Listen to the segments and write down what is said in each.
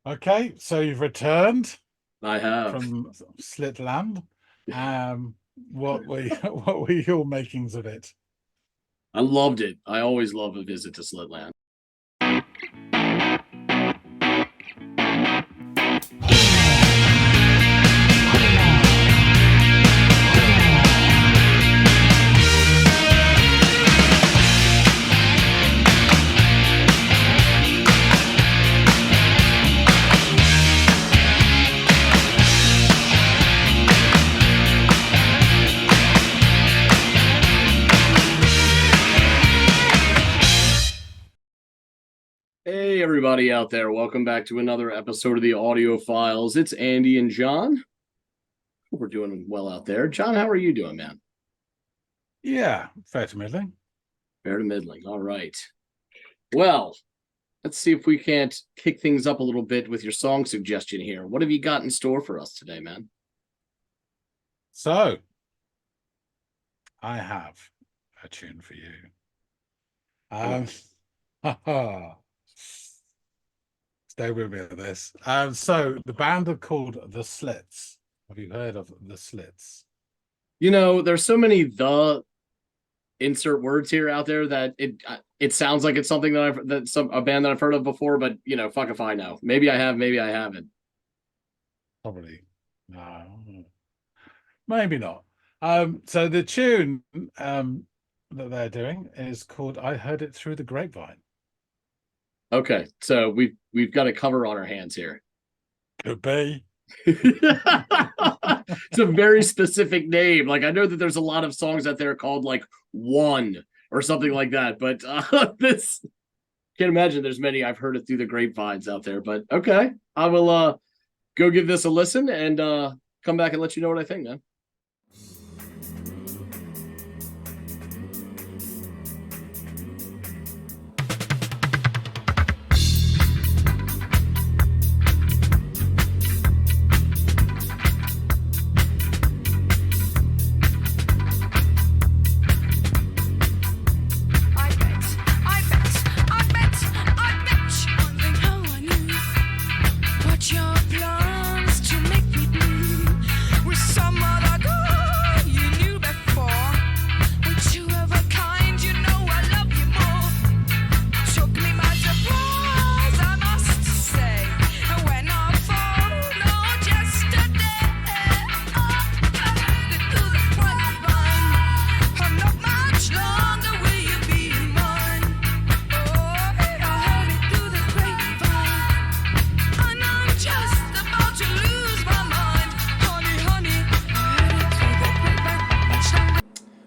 Okay, so you've returned I have. from Slitland. What were what were your makings of it? I loved it. I always love a visit to Slitland. Hey, everybody out there. Welcome back to another episode of the Audiophiles. It's Andy and John. We're doing well out there. John, how are you doing, man? Yeah, fair to middling. Fair to middling. All right. Well, let's see if we can't kick things up a little bit with your song suggestion here. What have you got in store for us today, man? So, I have a tune for you. Stay with me on this. So the band are called the Slits. Have you heard of the Slits? You know, there's so many the insert words here out there that it sounds like it's something that a band that I've heard of before, but fuck if I know. Maybe I have, maybe I haven't. Probably no, maybe not. So the tune that they're doing is called "I Heard It Through the Grapevine." Okay, so we've got a cover on our hands here. Could be. It's a very specific name. Like, I know that there's a lot of songs out there called like One or something like that, but this can't imagine there's many. I've heard it through the grapevines out there, but okay, I will go give this a listen and come back and let you know what I think, man.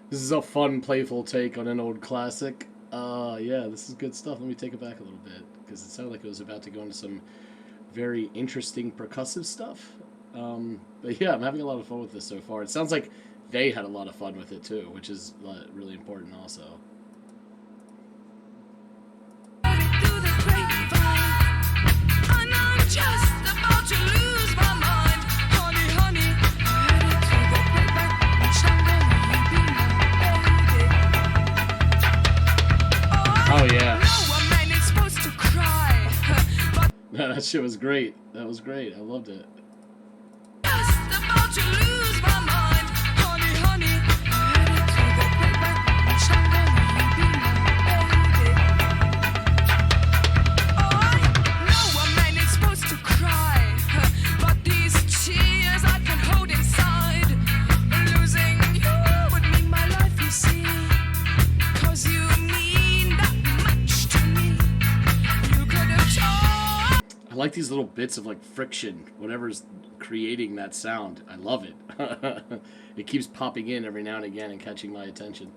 This is a fun, playful take on an old classic. Yeah, this is good stuff. Let me take it back a little bit because it sounded like it was about to go into some very interesting percussive stuff. But yeah, I'm having a lot of fun with this so far. It sounds like they had a lot of fun with it too, which is really important also. Oh yeah. That shit was great. That was great. I loved it. I like these little bits of like friction, whatever's creating that sound. I love it. It keeps popping in every now and again and catching my attention.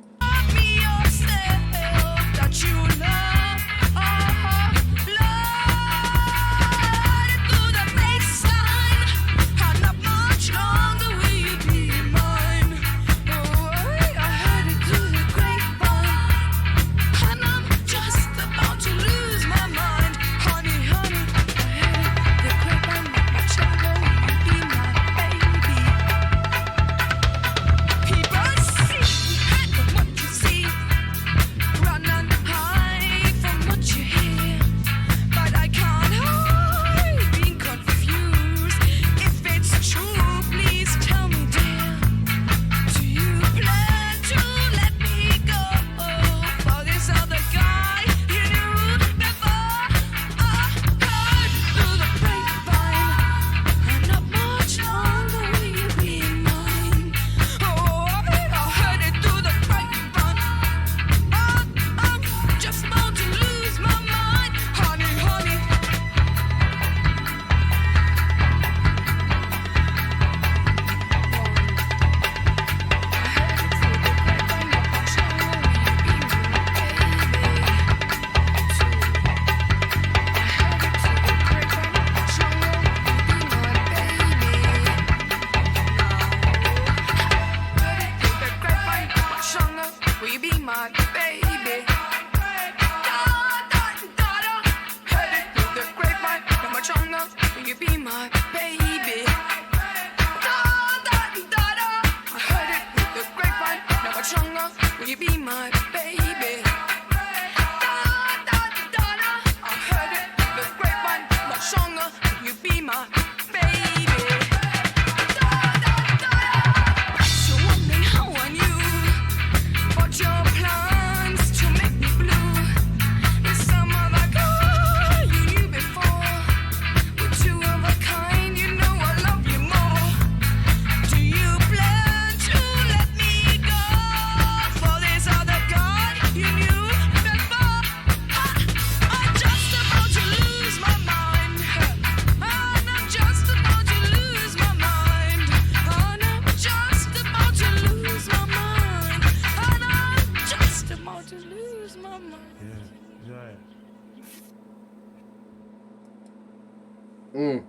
Mm,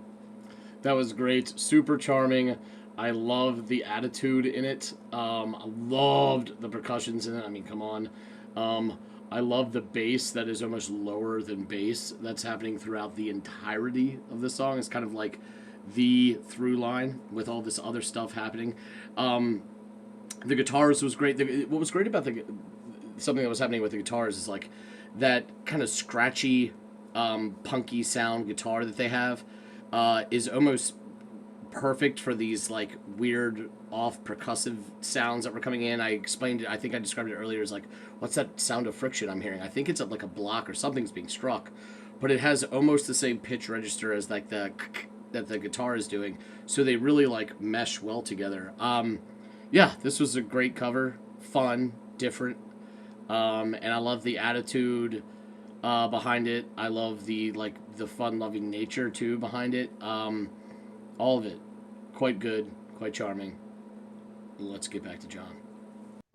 that was great. Super charming. I love the attitude in it. I loved the percussions in it. I mean, come on. Um, I love the bass that is almost lower than bass that's happening throughout the entirety of the song. It's kind of like the through line with all this other stuff happening. Um, the guitars was great. What was great about the something that was happening with the guitars is like that kind of scratchy, punky sound guitar that they have is almost perfect for these like weird off percussive sounds that were coming in. I explained it. I think I described it earlier as like, what's that sound of friction I'm hearing? I think it's like a block or something's being struck, but it has almost the same pitch register as like the that the guitar is doing. So they really like mesh well together. Yeah, this was a great cover, fun, different, and I love the attitude behind it. I love the like the fun-loving nature too behind it. All of it, quite good, quite charming. Let's get back to John.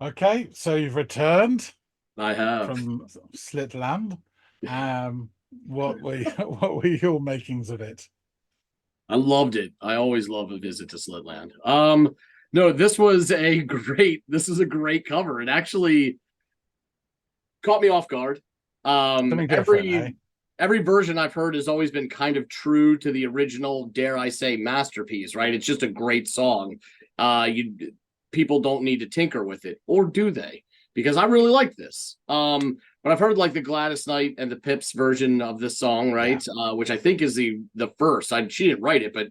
Okay, so you've returned I have. from Slitland. What were what were your makings of it? I loved it. I always love a visit to Slitland. No, this was a great. This is a great cover. It actually caught me off guard. Something different, eh? Every version I've heard has always been kind of true to the original, dare I say, masterpiece. Right? It's just a great song. You people don't need to tinker with it, or do they? Because I really like this. But I've heard like the Gladys Knight and the Pips version of this song, Yeah. right? Which I think is the first. She didn't write it, but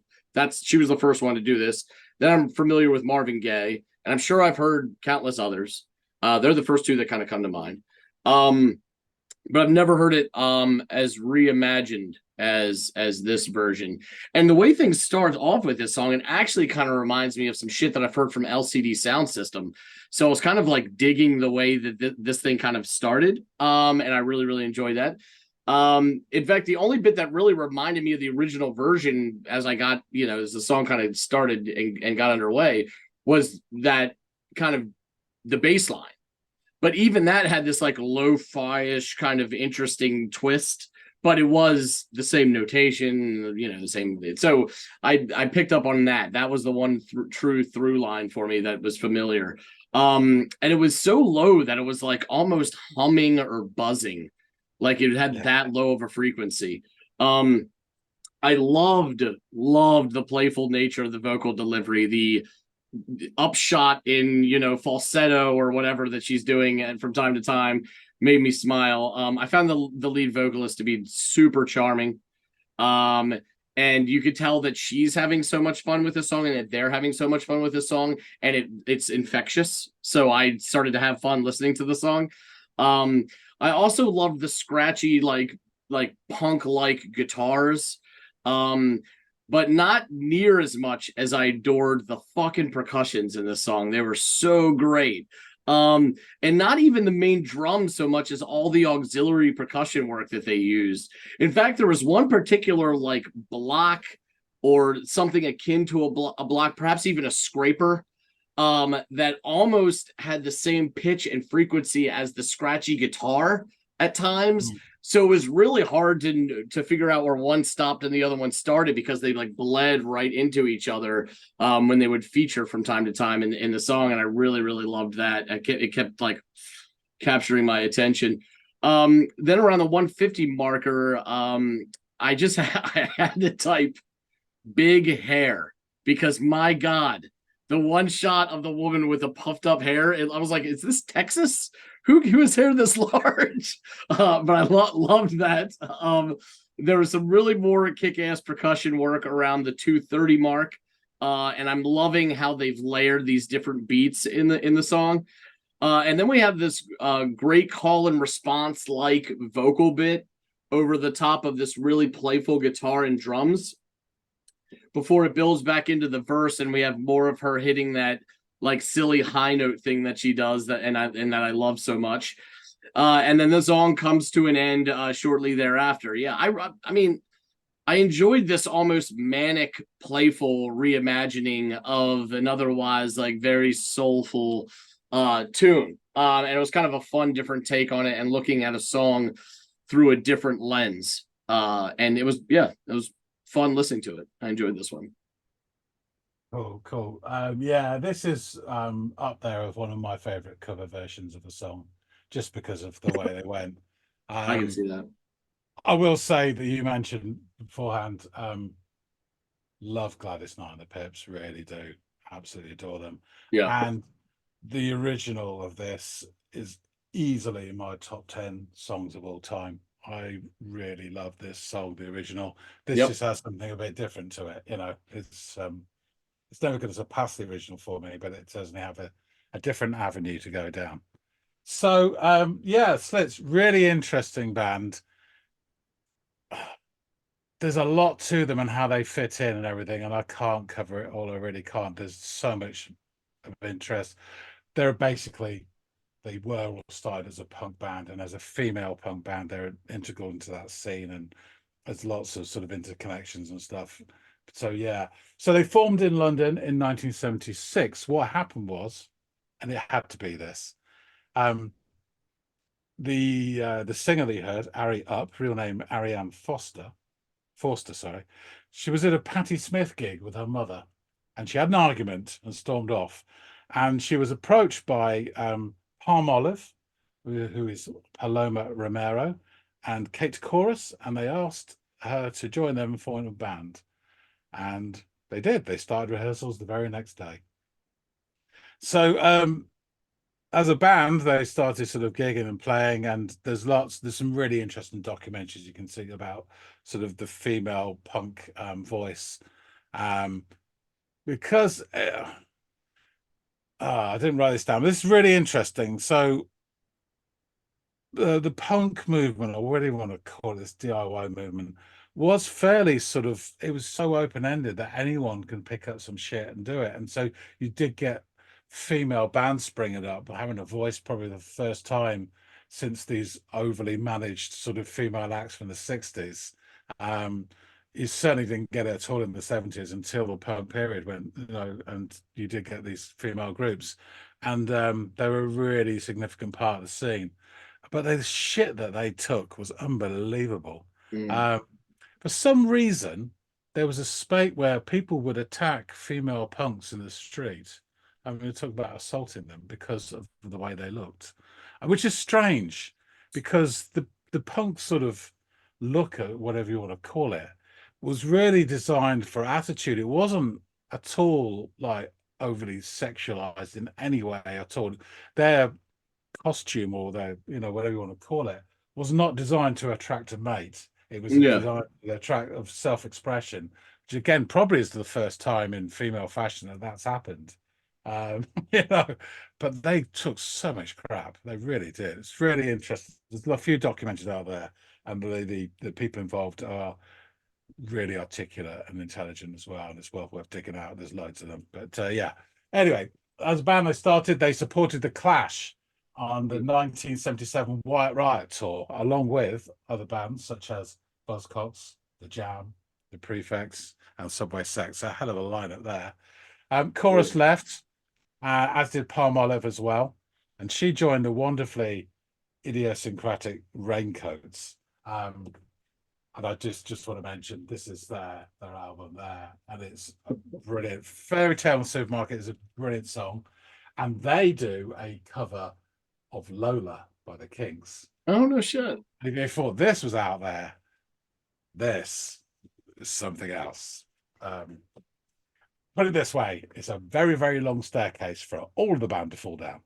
she was the first one to do this. Then I'm familiar with Marvin Gaye, and I'm sure I've heard countless others. They're the first two that kind of come to mind. Um, but I've never heard it as reimagined as this version. And the way things start off with this song, it actually kind of reminds me of some shit that I've heard from LCD Sound System. So I was kind of like digging the way that this thing kind of started, and I really really enjoyed that. In fact, the only bit that really reminded me of the original version as I got, as the song kind of started and got underway, was that kind of the bass line. But even that had this like lo-fi-ish kind of interesting twist. But it was the same notation, the same. So I picked up on that. That was the one true through line for me that was familiar. And it was so low that it was like almost humming or buzzing, like it had Yeah. that low of a frequency. I loved the playful nature of the vocal delivery, the upshot in falsetto or whatever that she's doing, and from time to time made me smile. I found the lead vocalist to be super charming, and you could tell that she's having so much fun with the song and that they're having so much fun with the song, and it's infectious. So I started to have fun listening to the song. I also love the scratchy like punk like guitars. Um, but not near as much as I adored the fucking percussions in this song. They were so great. And not even the main drums so much as all the auxiliary percussion work that they used. In fact, there was one particular like block or something akin to a block, perhaps even a scraper, that almost had the same pitch and frequency as the scratchy guitar at times. Mm. So it was really hard to figure out where one stopped and the other one started, because they like bled right into each other when they would feature from time to time in the song. And I really, really loved that. It kept like capturing my attention. Then around the 150 marker, I just I had to type big hair, because my God, the one shot of the woman with the puffed up hair, I was like, is this Texas? Who has hair this large? But I loved that. There was some really more kick-ass percussion work around the 230 mark. And I'm loving how they've layered these different beats in the song. And then we have this great call and response like vocal bit over the top of this really playful guitar and drums before it builds back into the verse, and we have more of her hitting that like silly high note thing that she does, that that I love so much. And then the song comes to an end shortly thereafter. Yeah, I mean, I enjoyed this almost manic, playful reimagining of an otherwise like very soulful tune. And it was kind of a fun, different take on it, and looking at a song through a different lens. And it was fun listening to it. I enjoyed this one. Cool, cool. Yeah, this is up there with one of my favorite cover versions of the song, just because of the way they went. I can Um, see that. I will say that you mentioned beforehand, love Gladys Knight and the Pips, really do. Absolutely adore them. Yeah. And the original of this is easily in my top 10 songs of all time. I really love this song, the original. This Yep. just has something a bit different to it, it's never going to surpass the original for me, but it doesn't have a different avenue to go down. So yeah, Slits, really interesting band. There's a lot to them and how they fit in and everything, and I can't cover it all. I really can't. There's so much of interest. They're basically they were all started as a punk band, and as a female punk band, they're integral into that scene, and there's lots of sort of interconnections and stuff. So yeah, so they formed in London in 1976. What happened was, and it had to be this, um, the singer that you heard, Ari Up, real name Ariane Forster, sorry, she was at a Patti Smith gig with her mother, and she had an argument and stormed off. And she was approached by Palm Olive, who is Paloma Romero, and Kate Chorus, and they asked her to join them and form a band. And they did. They started rehearsals the very next day. So as a band, they started sort of gigging and playing, and there's some really interesting documentaries you can see about sort of the female punk voice. Um, because I didn't write this down, but this is really interesting. So the punk movement, or whatever you want to call it, this DIY movement, was fairly sort of it was so open-ended that anyone can pick up some shit and do it. And so you did get female bands springing up, having a voice probably the first time since these overly managed sort of female acts from the 60s. Um, you certainly didn't get it at all in the 70s until the punk period when, and you did get these female groups. And they were a really significant part of the scene, but the shit that they took was unbelievable. Mm. Um, for some reason, there was a spate where people would attack female punks in the street. I'm going to talk about assaulting them because of the way they looked, which is strange because the punk sort of look at whatever you want to call it was really designed for attitude. It wasn't at all like overly sexualized in any way at all. Their costume or their, whatever you want to call it, was not designed to attract a mate. It was a Yeah. design to attract of self-expression, which again probably is the first time in female fashion that that's happened. Um, you know, but they took so much crap. They really did. It's really interesting. There's a few documentaries out there, and the people involved are really articulate and intelligent as well, and it's well worth digging out. There's loads of them. But yeah. Anyway, as a band they started, they supported the Clash on the 1977 White Riot tour, along with other bands such as Buzzcocks, The Jam, The Prefects, and Subway Sex. A hell of a lineup there. Chorus left, as did Palm Olive as well, and she joined the wonderfully idiosyncratic Raincoats. And I just want to mention this is their album there, and it's a brilliant. Fairy Tale in the Supermarket is a brilliant song, and they do a cover of Lola by the Kings. Oh no shit. And if you thought this was out there, this is something else. Put it this way, it's a very, very long staircase for all of the band to fall down.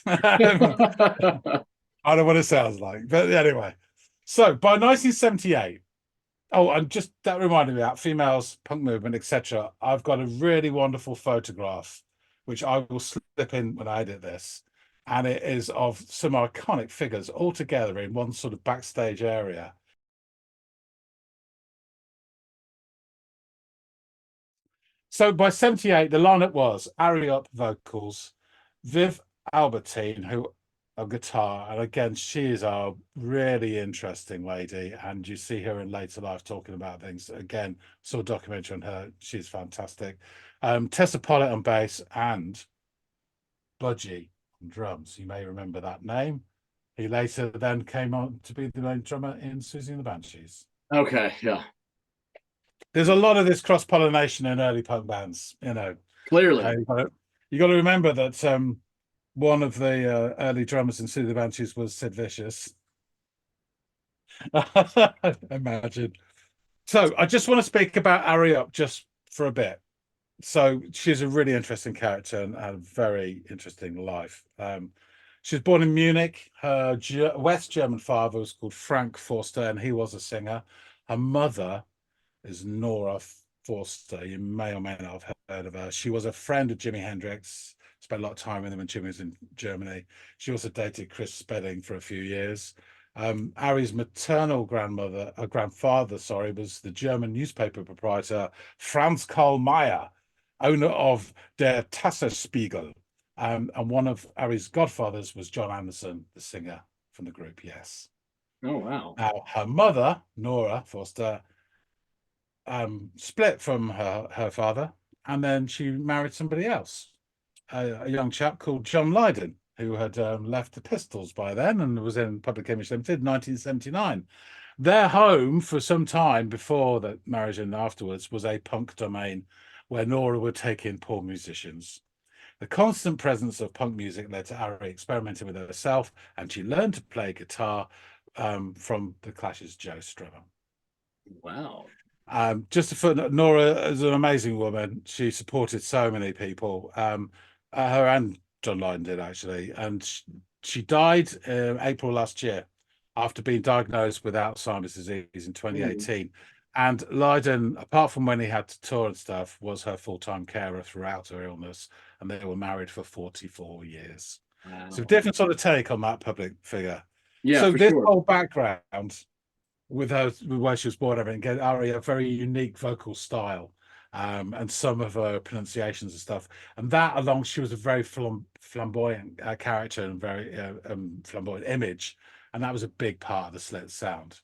I don't know what it sounds like, but anyway. So by 1978, oh, and just that reminded me that females, punk movement, etc. I've got a really wonderful photograph, which I will slip in when I edit this, and it is of some iconic figures all together in one sort of backstage area. So by 78, the lineup was Ari Up vocals, Viv Albertine, who a guitar, and again, she is a really interesting lady, and you see her in later life talking about things. Again, saw a documentary on her. She's fantastic. Tessa Pollitt on bass and Budgie on drums. You may remember that name. He later then came on to be the main drummer in Susie and the Banshees. Okay, yeah. There's a lot of this cross pollination in early punk bands. Clearly. You got to remember that one of the early drummers in Sue the Banshees was Sid Vicious. Imagine. So I just want to speak about Ari Up just for a bit. So she's a really interesting character and a very interesting life. She was born in Munich. Her West German father was called Frank Forster, and he was a singer. Her mother is Nora Forster. You may or may not have heard of her. She was a friend of Jimi Hendrix, spent a lot of time with him when Jimmy was in Germany. She also dated Chris Spedding for a few years. Ari's maternal grandfather, sorry, was the German newspaper proprietor Franz Karl Mayer, owner of Der Tasserspiegel. And one of Ari's godfathers was John Anderson, the singer from the group, yes. Oh wow. Now, her mother, Nora Forster, split from her father, and then she married somebody else, a young chap called John Lydon, who had left the Pistols by then and was in Public Image Limited in 1979. Their home for some time before that marriage and afterwards was a punk domain where Nora would take in poor musicians. The constant presence of punk music led to Ari experimenting with herself, and she learned to play guitar from the Clash's Joe Strummer. Wow. Just a footnote, Nora is an amazing woman. She supported so many people, her and John Lydon did actually, and she died April last year after being diagnosed with Alzheimer's disease in 2018. And Lydon, apart from when he had to tour and stuff, was her full-time carer throughout her illness, and they were married for 44 years. Wow. So different sort of take on that public figure. Yeah, so for this sure. whole background with her, where she was born, everything gave Ari a very unique vocal style, and some of her pronunciations and stuff. And that, along, she was a very flamboyant character and very flamboyant image, and that was a big part of the Slits sound.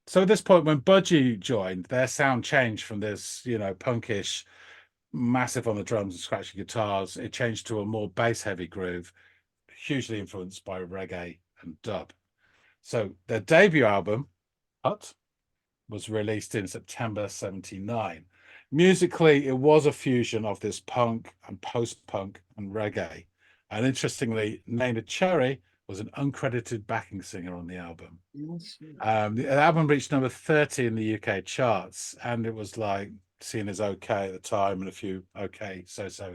So at this point, when Budgie joined, their sound changed from this, punkish, massive on the drums and scratchy guitars. It changed to a more bass-heavy groove, hugely influenced by reggae and dub. So their debut album, Hut, was released in September 79. Musically, it was a fusion of this punk and post-punk and reggae. And interestingly, Neneh Cherry was an uncredited backing singer on the album. The album reached number 30 in the UK charts, and it was like seen as okay at the time, and a few okay so-so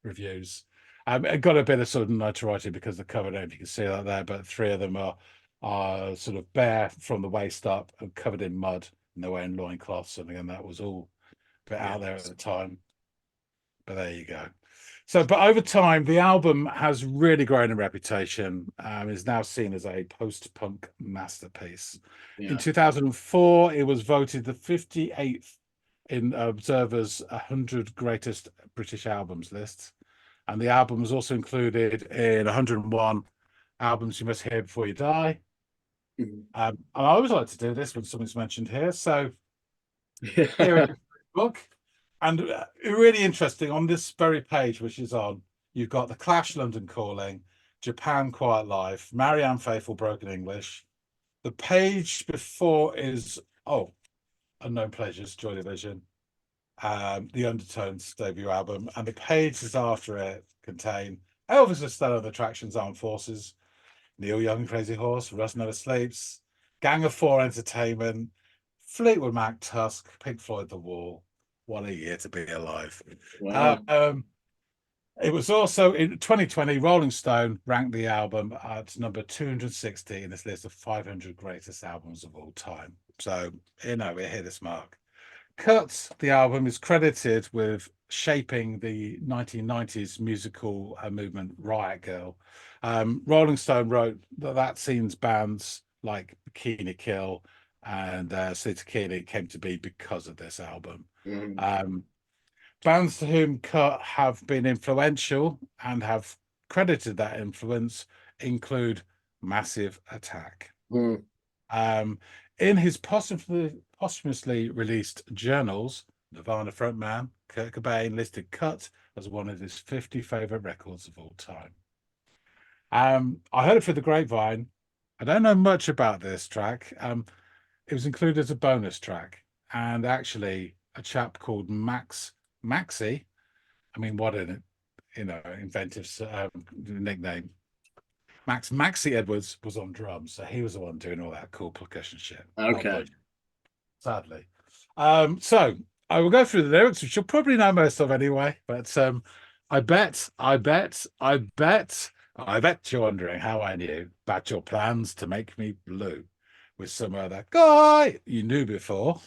reviews. It got a bit of sort of notoriety because the cover, I don't know if you can see that there, but three of them are sort of bare from the waist up and covered in mud, and they're wearing loincloths, and again, that was all a bit out there at the time. But there you go. So, but over time, the album has really grown in reputation, is now seen as a post-punk masterpiece. Yeah. In 2004, it was voted the 58th in Observer's 100 Greatest British Albums list. And the album was also included in 101 Albums You Must Hear Before You Die. And I always like to do this when something's mentioned here. So here is the book. And really interesting, on this very page, which is on, you've got The Clash, London Calling, Japan, Quiet Life, Marianne Faithfull, Broken English. The page before is, Unknown Pleasures, Joy Division, The Undertones debut album. And the pages after it contain Elvis Costello and the Attractions, Armed Forces, Neil Young, Crazy Horse, Russ Never Sleeps, Gang of Four Entertainment, Fleetwood Mac, Tusk, Pink Floyd, The Wall. What a year to be alive. Wow. It was also in 2020, Rolling Stone ranked the album at number 260 in this list of 500 greatest albums of all time. So, it hit its mark. Cut, the album, is credited with shaping the 1990s musical movement Riot Girl. Rolling Stone wrote that scene's bands like Bikini Kill and Sleater Kinney came to be because of this album. Bands to whom Cut have been influential and have credited that influence include Massive Attack. In his posthumously released journals, Nirvana frontman Kurt Cobain listed Cut as one of his 50 favorite records of all time. I heard it through the grapevine. I don't know much about this track. It was included as a bonus track. and actually a chap called Maxi. I mean, what an inventive nickname. Maxi Edwards was on drums, so he was the one doing all that cool percussion shit. Not Okay. Bud, sadly. So I will go through the lyrics, which you'll probably know most of anyway. But I bet you're wondering how I knew about your plans to make me blue with some other guy you knew before.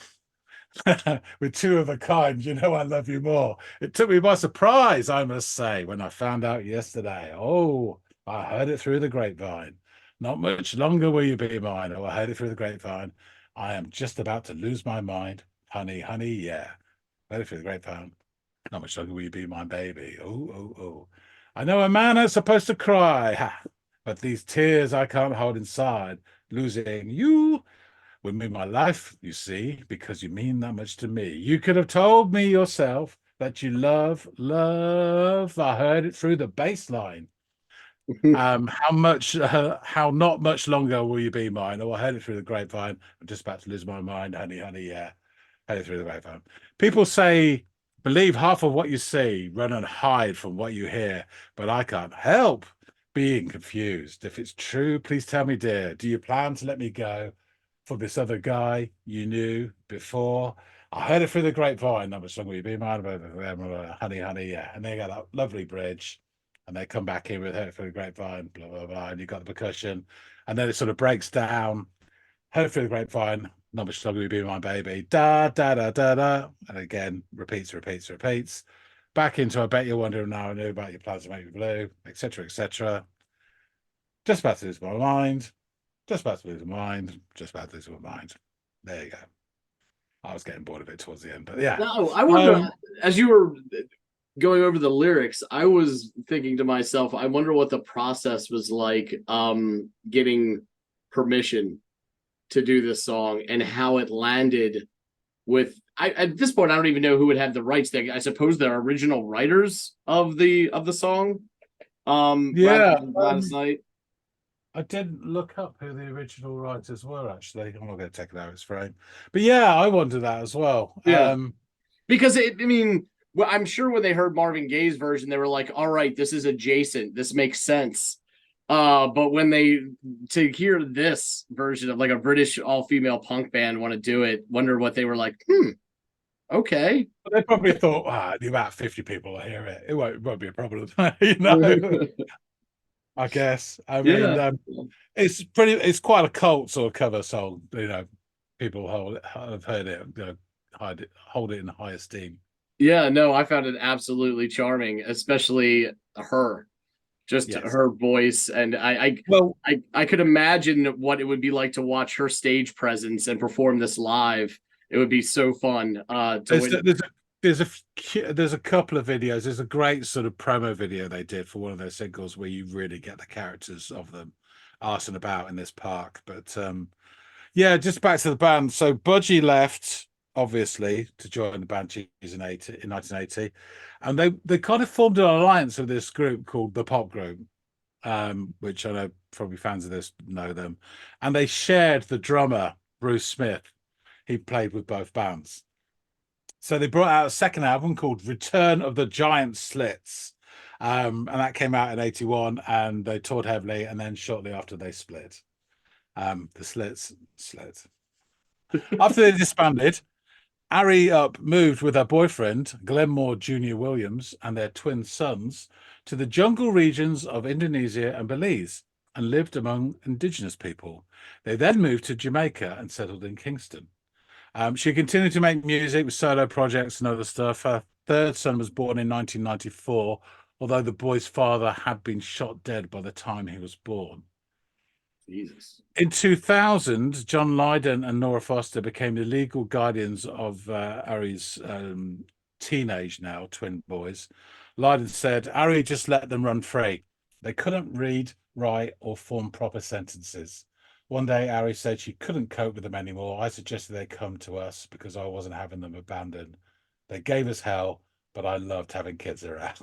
With two of a kind, you know I love you more. It took me by surprise, I must say, when I found out yesterday. Oh, I heard it through the grapevine. Not much longer will you be mine. Oh, I heard it through the grapevine. I am just about to lose my mind. Honey, honey, yeah. Heard it through the grapevine. Not much longer will you be my baby. Oh, oh, oh. I know a man is supposed to cry, ha, but these tears I can't hold inside. Losing you would mean my life, you see, because you mean that much to me. You could have told me yourself that you love. I heard it through the bass line. How not much longer will you be mine? Oh, I heard it through the grapevine. I'm just about to lose my mind, honey, honey, yeah. Heard it through the grapevine. People say, believe half of what you see, run and hide from what you hear, but I can't help being confused. If it's true, please tell me, dear, do you plan to let me go for this other guy you knew before? I heard it through the grapevine. That was song will you be mine, honey, honey, yeah. And they got that lovely bridge, and they come back in with heard it through the grapevine, blah blah blah, and you got the percussion, and then it sort of breaks down. Heard it through the grapevine. Not much longer will you be my baby. Da da da da da, and again repeats, repeats, repeats. Back into I bet you're wondering now I knew about your plans to make me blue, etc. etc. Just about to lose my mind. Just about to lose my mind. Just about to lose my mind. There you go. I was getting bored of it towards the end, but yeah. No, I wonder, as you were going over the lyrics, I was thinking to myself, I wonder what the process was like getting permission to do this song and how it landed with at this point I don't even know who would have the rights. I suppose the original writers of the song. Rather Yeah. than Gladys Knight. I didn't look up who the original writers were, actually. I'm not going to take it out of its frame. But yeah, I wonder that as well. Yeah. Because I mean, well, I'm sure when they heard Marvin Gaye's version, they were like, all right, this is adjacent. This makes sense. But when they to hear this version of like a British all-female punk band want to do it, wonder what they were like, okay. They probably thought, about 50 people will hear it. It won't be a problem. You know, I guess. I mean, Yeah. it's quite a cult sort of cover song. You know, people have heard it, hold it in high esteem. Yeah, no, I found it absolutely charming, especially her. Just Yes. her voice, and Well, I could imagine what it would be like to watch her stage presence and perform this live. It would be so fun to win. there's a couple of videos. There's a great sort of promo video they did for one of their singles where you really get the characters of them arsing about in this park. But yeah, just back to the band. So Budgie left, obviously, to join the Band Cheese in 1980, and they kind of formed an alliance with this group called the Pop Group, which I know probably fans of this know them, and they shared the drummer Bruce Smith. He played with both bands. So they brought out a second album called Return of the Giant Slits. And that came out in 81, and they toured heavily, and then shortly after they split. The Slits split. After they disbanded, Ari Up moved with her boyfriend, Glenmore Jr. Williams, and their twin sons to the jungle regions of Indonesia and Belize and lived among indigenous people. They then moved to Jamaica and settled in Kingston. She continued to make music with solo projects and other stuff. Her third son was born in 1994, although the boy's father had been shot dead by the time he was born. Jesus. In 2000, John Lydon and Nora Foster became the legal guardians of Ari's teenage now twin boys. Lydon said, Ari just let them run free. They couldn't read, write, or form proper sentences. One day, Ari said she couldn't cope with them anymore. I suggested they come to us because I wasn't having them abandoned. They gave us hell, but I loved having kids around.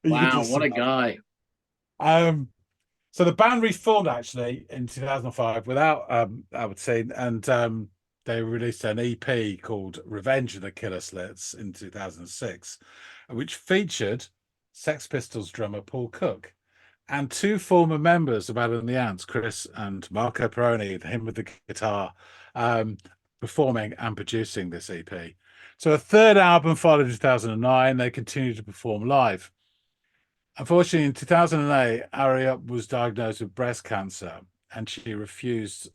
Wow, what a guy. So the band reformed actually in 2005 without I would say, and they released an EP called Revenge of the Killer Slits in 2006, which featured Sex Pistols drummer Paul Cook and two former members of Adam and the Ants, Chris and Marco Peroni, him with the guitar, um, performing and producing this EP. So a third album followed in 2009. They continued to perform live. Unfortunately, in 2008, Aria was diagnosed with breast cancer and she refused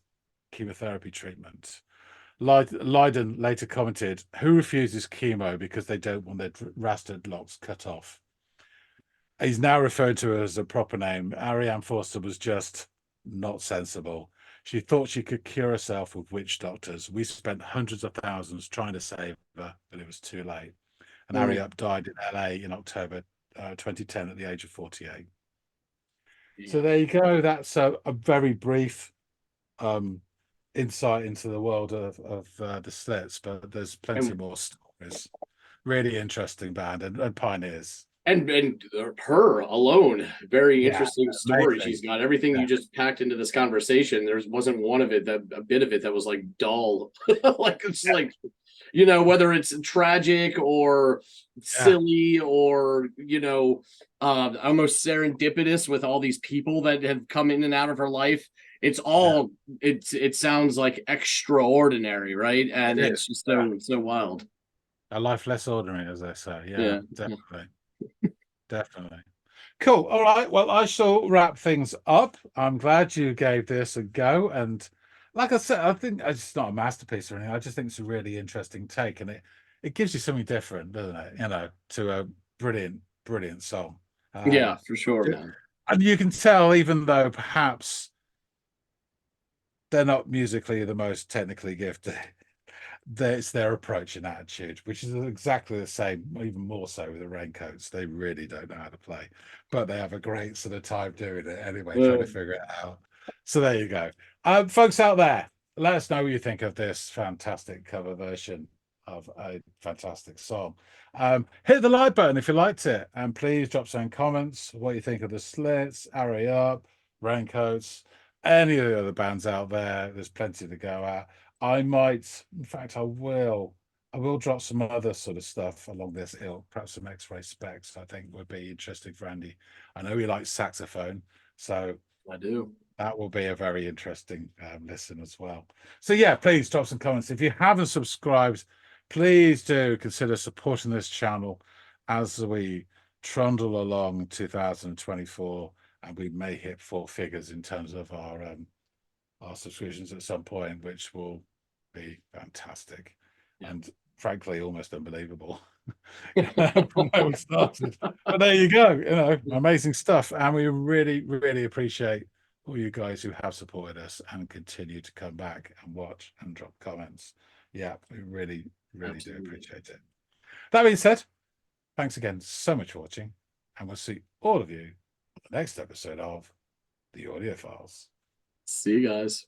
chemotherapy treatment. Lydon later commented, "Who refuses chemo because they don't want their rastered locks cut off?" He's now referred to as a proper name. Ariane Forster was just not sensible. She thought she could cure herself with witch doctors. We spent hundreds of thousands trying to save her, but it was too late. And Ariane died in LA in October 2010 at the age of 48. Yeah. So there you go. That's a very brief insight into the world of the Slits, but there's plenty more stories. Really interesting band and pioneers. And her alone, very interesting story. Amazing. She's got everything you just packed into this conversation. There wasn't one of it that a bit of it that was like dull. Like it's like, you know, whether it's tragic or silly or, you know, almost serendipitous with all these people that have come in and out of her life. It's all it sounds like extraordinary, right? And it's just so wild. A life less ordinary, as they say. Yeah. Definitely. Definitely. Cool. All right. Well, I shall wrap things up. I'm glad you gave this a go. And like I said, I think it's not a masterpiece or anything. I just think it's a really interesting take. And it gives you something different, doesn't it? You know, to a brilliant, brilliant song. Yeah, for sure, man. And you can tell, even though perhaps they're not musically the most technically gifted, it's their approach and attitude, which is exactly the same, even more so with the Raincoats. They really don't know how to play, but they have a great sort of time doing it anyway, trying to figure it out. So there you go. Folks out there, let us know what you think of this fantastic cover version of a fantastic song. Hit the like button if you liked it, and please drop some comments what you think of the Slits, Array Up, Raincoats, any of the other bands out there. There's plenty to go at. I might, in fact, I will drop some other sort of stuff along this ilk, perhaps some X-ray specs. I think would be interesting for Andy. I know he likes saxophone, so I do. That will be a very interesting listen as well. So yeah, please drop some comments. If you haven't subscribed, please do consider supporting this channel as we trundle along 2024, and we may hit 4 figures in terms of our subscriptions at some point, which will be fantastic and frankly almost unbelievable from where we started. But there you go, you know, amazing stuff. And we really, really appreciate all you guys who have supported us and continue to come back and watch and drop comments. Yeah, we really, really do appreciate it. That being said, thanks again so much for watching, and we'll see all of you on the next episode of the Audiophiles. See you guys.